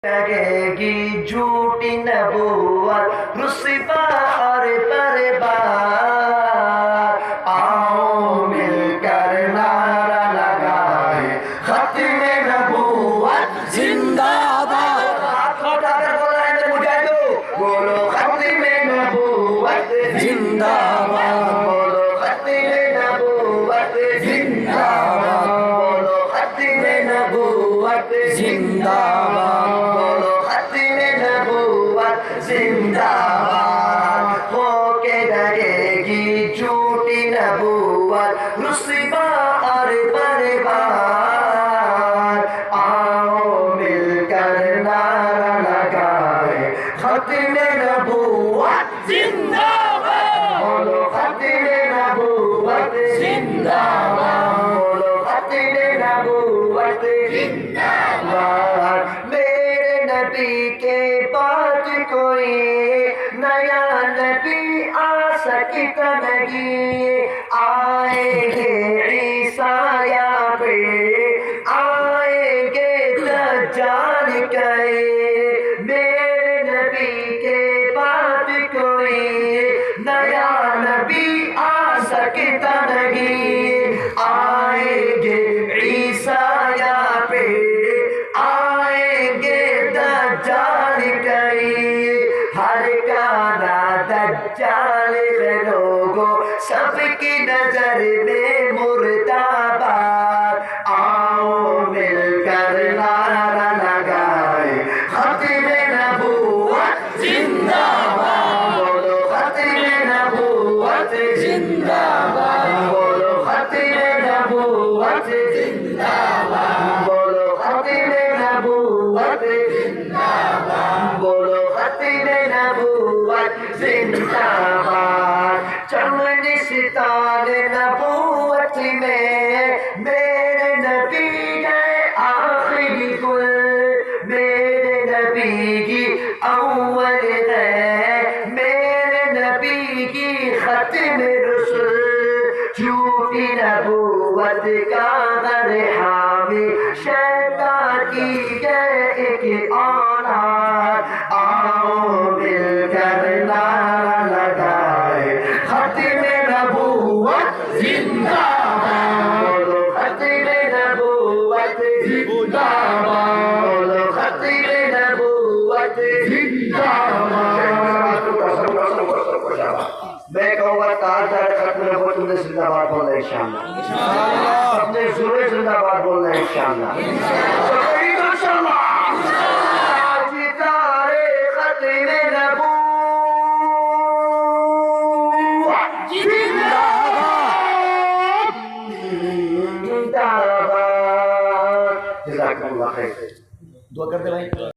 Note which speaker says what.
Speaker 1: लगेगी झूठी नबूवत रुस्वा और बर्बाद। आओ मिलकर नारा लगाए खत्मे नबूवत जिंदाबाद। हाथ उठाकर बोला है मेरे मुजाहिदो, बोलो खत्मे नबूवत जिंदाबाद। बोलो खत्मे नबूवत जिंदाबाद। बोलो खत्मे नबूवत जिंदाबाद। बोलो खत्मे नबूवत जिंदाबाद। होके लगेगी झूठी नबूवत रुस्वा और बर्बाद। आओ मिलकर नारा लगाए खत्मे नबूवत जिंदाबाद। बोलो खत्मे नबूवत जिंदाबाद। बोलो खत्मे नबूवत जिंदाबाद। मेरे नबी के बाद कोई नया नबी आ सकता नहीं। आएंगे ईसा यहाँ पे, आएंगे दज्जाल कहे। मेरे नबी के बाद कोई नया नबी आ सकता नहीं। आएंगे ईसा यहाँ पे, आएंगे दज्जाल कहे। हर काना दज्जाल है लोगों, सबकी नजर में मुर्दाबाद। आओ मिलकर नारा लगाए खत्मे नबूवत जिंदाबाद। बोलो खत्मे नबूवत जिंदाबाद। बोलो खत्मे नबूवत जिंदाबाद। बोलो खत्मे नबूवत जिंदाबाद। बोलो खत्मे नबूवत जिंदाबाद। चमन सितारे नबूवत में मेरे नबी गए आखिरी गुल। मेरे नबी की अव्वल है, मेरे नबी की खत्म रसूल। झूठी नबूवत का घर हामी शैतान की गए एक औलाद। आओ मिलकर नारा लगाए खत्मे नबूवत जिंदाबाद। बोलो खत्मे नबूवत जिंदाबाद। बोलो खत्मे नबूवत जिंदाबाद। मैं कहूँगा ताज़दार खत्म नबूवत तुमने जिंदाबाद बोलना है इंशाअल्लाह। सबने जोरे जिंदाबाद बोलना है इंशाअल्लाह। इंशाअल्लाह ताज़दार खत्म नबूवत जिंदाबाद जिंदाबाद। जज़ाकल्लाह खैर। दुआ करते भाई।